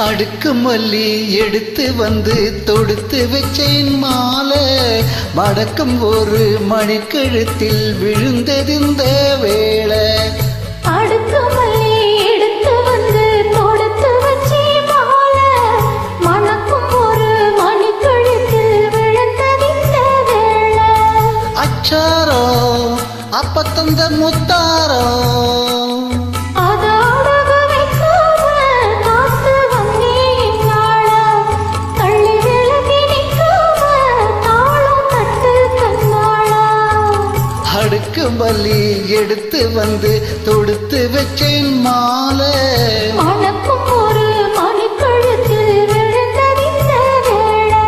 அடுக்கு மல்லி எடுத்து வந்து தொடுத்து வச்சேன் மாலை மடக்கும் ஒரு மணிக்கழுத்தில் விழுந்தது இந்த வேளை. அடுக்கு மல்லி எடுத்து வந்து தொடுத்து வச்சேன் மாலை மணக்கும் ஒரு மணிக்கழுத்தில் விழுந்தது இந்த வேளை. அச்சாரோ அப்ப தந்த முத்தாரோ அடுக்கு மல்லி எடுத்து வந்து தொடுத்து வச்சேன் மாலை மணக்கும் ஒரு மணிக்கழுத்தில் விழுந்தது இந்த வேளை.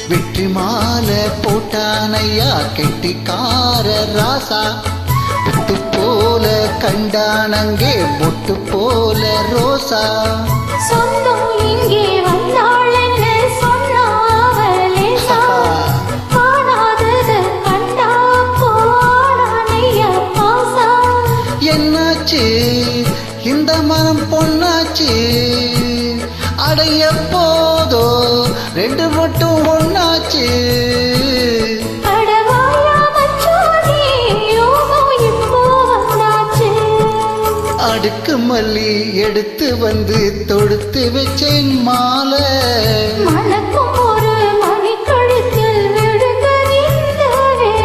வெற்றி மாலை போட்டானையா கெட்டிக்கார ராசா பொட்டு போல கண்டானங்கே பொட்டு போல ரோசா. சொந்தம் இங்கே வந்தாள் என்ன சொன்னாவலேசா காணாதது கண்டா போனானையா பாசா. என்னாச்சு இந்த மனம் பொன்னாச்சு அடைய போதோ ரெண்டு மட்டும் ஒன்னாச்சு. அடுக்கு மல்லி எடுத்து வந்து தொடுத்து வச்சேன் மாலை மணக்கும் ஒரு மணிக்கழுத்தில் விழுந்தது இந்த வேளை.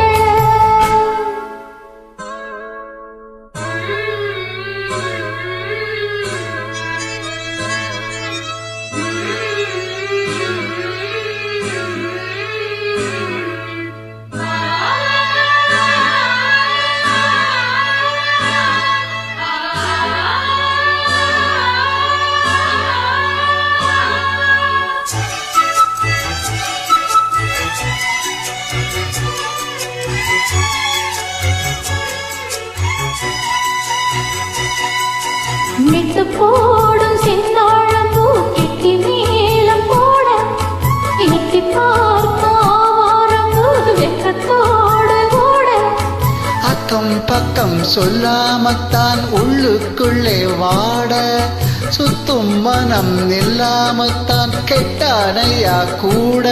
மிட்டு போடும் சின்னாழம்பூ கெட்டி மேலம் போட எட்டி பார்க்காரம்பூ வெக்கத்தோடு ஓட. அக்கம் பக்கம் சொல்லாமத்தான் உள்ளுக்குள்ளே வாட சுத்தும் மனம் நில்லாமத்தான் கெட்டானையா கூட.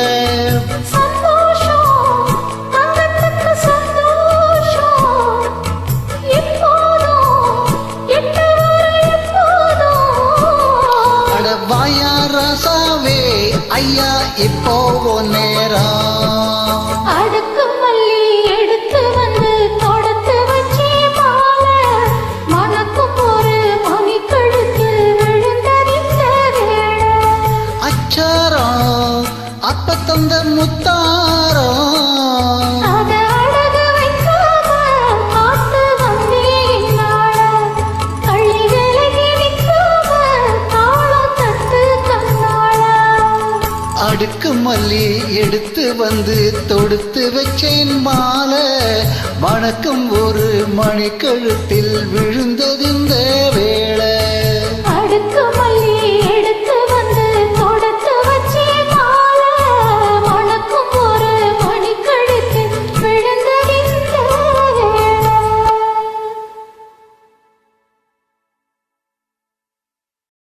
வாயா ராசாவே ஐயா இப்போ நேரம். அடுக்கு மல்லி எடுத்து வந்து தொடுத்து வச்சே மாலை மணக்கும் ஒரு மணிக்கழுத்தில் விழுந்தது இந்த வேளை. அச்சாரம் அப்ப தந்த முத்தாரோ அடுக்கு மல்லி எடுத்து வந்து தொடுத்து வச்சேன் மாலை வணக்கம் ஒரு மணிக்கழுத்தில் விழுந்தது